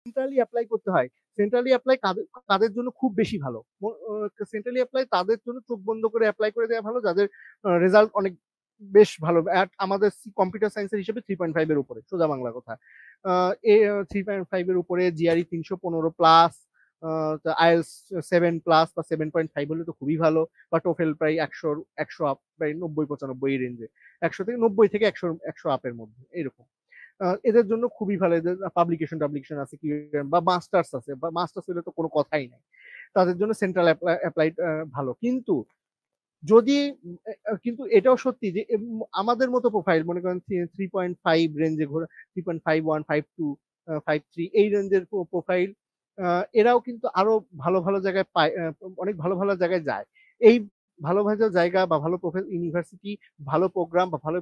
Centrally apply করতে হয়। Centrally apply কাদের জন্য খুব বেশি ভালো। সেন্ট্রালি অ্যাপ্লাই তাদের জন্য চোখ বন্ধ করে এপ্লাই করে দেওয়া ভালো যাদের রেজাল্ট অনেক বেশ ভালো। আমাদের কম্পিউটার সায়েন্সের হিসেবে 3.5 এর উপরে, সোজা বাংলা কথা। এ 3.5 এর উপরে জিআরই 315 প্লাস, আইএলস 7 প্লাস বা 7.5 হলে তো খুবই ভালো, বা টোফেল প্রায় 100 আপ, প্রায় 90-95 এই রেঞ্জে, 100 থেকে 90 থেকে 100 আপের মধ্যে এরকম। এদের জন্য খুবই ভালো। এদের পাবলিকেশন টাবলিকেশন আছে কি, বা মাস্টার্স আছে, বা মাস্টার্স হলে তো কোনো কথাই নাই। তাদের জন্য সেন্ট্রাল অ্যাপ্লাইড ভালো। কিন্তু যদি কিন্তু এটাও সত্যি যে আমাদের মতো প্রোফাইল, মনে করেন 3.5 রেঞ্জে ঘোরা, 3.51, 52, 53 এই রেঞ্জের প্রোফাইল, এরাও কিন্তু আরো ভালো ভালো জায়গায় পায়, অনেক ভালো ভালো জায়গায় যায়। এই ভালো ভালো জায়গা বা ভালো ইউনিভার্সিটি, ভালো প্রোগ্রাম বা ভালো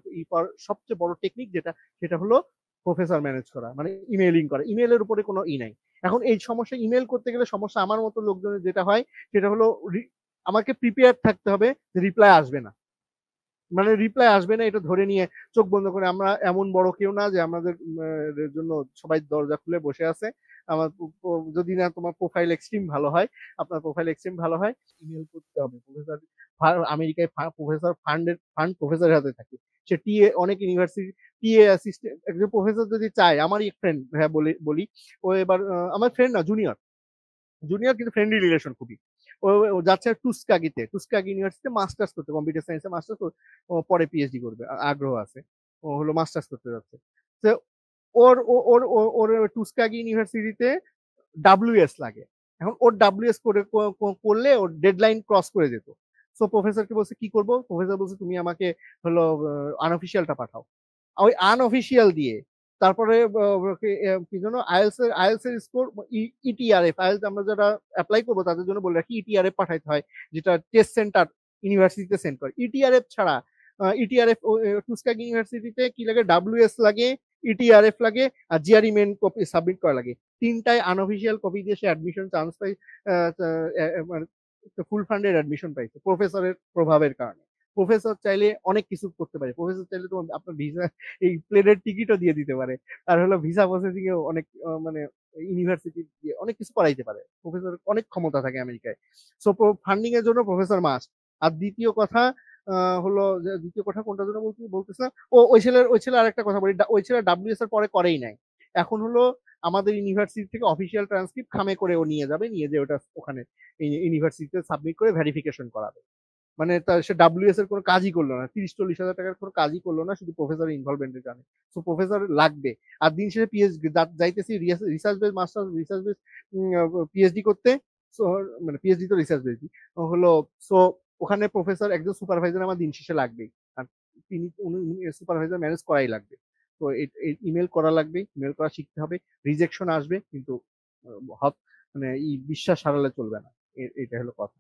সবচেয়ে বড় টেকনিক যেটা, সেটা হলো প্রফেসর ম্যানেজ করা, মানে ইমেইলিং করা। ইমেইলের উপরে কোনো নাই। এখন এই সমস্যা, ইমেইল করতে গেলে সমস্যা আমার মতো লোকজনের যেটা হয়, সেটা হলো আমাকে প্রিপেয়ার থাকতে হবে যে রিপ্লাই আসবে না। মানে রিপ্লাই আসবে না এটা ধরে নিয়ে চোখ বন্ধ করে, আমরা এমন বড় কেউ না যে আমাদের জন্য সবাই দরজা খুলে বসে আছে। আমার যদি না তোমার প্রোফাইল এক্সট্রিম ভালো হয়, আপনার প্রোফাইল এক্সট্রিম ভালো হয়, ইমেল করতে হবে। প্রফেসর আমেরিকায় প্রফেসর ফান্ড প্রফেসরের হাতে থাকে। সে টিএ, অনেক ইউনিভার্সিটি টিএ অ্যাসিস্ট্যান্ট, একজন প্রফেসর যদি চায়, আমারই এক ফ্রেন্ড, হ্যাঁ বলি, ও এবার আমার ফ্রেন্ড না, জুনিয়র, জুনিয়র কিন্তু ফ্রেন্ডলি রিলেশন খুবই। ও যাচ্ছে টুস্কাগি ইউনিভার্সিটিতে মাস্টার্স করতে, কম্পিউটার সায়েন্সে মাস্টার্স, পরে পিএইচডি করবে, আগ্রহ আছে। ও হলো মাস্টার্স করতে যাচ্ছে। তো ওর ওর ওর ওর টুস্কাগি ইউনিভার্সিটিতে ডাব্লিউএস লাগে। এখন ওর ডাব্লিউএস করলে ওর ডেডলাইন ক্রস করে যেত। সো প্রফেসরকে বলছে কি করবো, প্রফেসর বলছে তুমি আমাকে হলো আনঅফিসিয়ালটা পাঠাও। ওই আনঅফিসিয়াল দিয়ে তারপরে কি জন্য আইএলস এর স্কোর, ইটিআরএফ, আইএলস আমরা যারা অ্যাপ্লাই করবো তাদের জন্য বলে রাখি, ইটিআরএফ পাঠাইতে হয়, যেটা টেস্ট সেন্টার ইউনিভার্সিটিতে সেন্ড করে। ইটিআরএফ ছাড়া, ইটিআরএফ টুস্কাগ ইউনিভার্সিটিতে কি লাগে, ডাব্লিউএস লাগে, ইটিআরএফ লাগে, আর জিআরই মেন কপি সাবমিট করা লাগে। তিনটায় আনঅফিসিয়াল কপি দিয়ে সে অ্যাডমিশন চান্স পাই, মানে ফুল ফান্ডের অ্যাডমিশন পাইছে প্রফেসরের প্রভাবের কারণে। প্রফেসর চাইলে অনেক কিছু করতে পারে। প্রফেসর চাইলে তো আপনার ভিসা, এই প্লেনের টিকিটও দিয়ে দিতে পারে। আর হলো ভিসা প্রসেসিং এ অনেক মানে ইউনিভার্সিটি দিয়ে অনেক কিছু করাইতে পারে। প্রফেসর অনেক ক্ষমতা থাকে আমেরিকায়। সো ফান্ডিং এর জন্য প্রফেসর মাস্ট। আর দ্বিতীয় কথা হলো যে, দ্বিতীয় কথা কোনটার জন্য বলতেছে না, ওই ছেলে আরেকটা কথা বলি, ওই ছেলে ডাব্লিউএস এর পরে করেই নাই। এখন হলো আমাদের ইউনিভার্সিটি থেকে অফিসিয়াল ট্রান্সক্রিপ্ট খামে করে ও নিয়ে যাবে, নিয়ে যে ওটা ওখানে ইউনিভার্সিটিতে সাবমিট করে ভেরিফিকেশন করাবে। মানে সে ডাব্লিউএস এর কোনো কাজই করলো না, 30-40 হাজার টাকার কোনো কাজই করলো না, শুধু প্রফেসর ইনভলভমেন্টের কারণে। তো প্রফেসর লাগবে। আর দিন শেষে পিএইচডি যাইতেছি, research base master, research base PhD করতে। সো মানে পিএইচডি তো রিসার্চ বেস হলো। সো ওখানে প্রফেসর একজন সুপারভাইজার আমার দিন শেষে লাগবেই। আর তিনি সুপারভাইজার ম্যানেজ করাই লাগবে। তো ইমেল করা লাগবে, ইমেল করা শিখতে হবে। রিজেকশন আসবে, কিন্তু মানে এই বিশ্বাস হারালে চলবে না। এটা হলো কথা।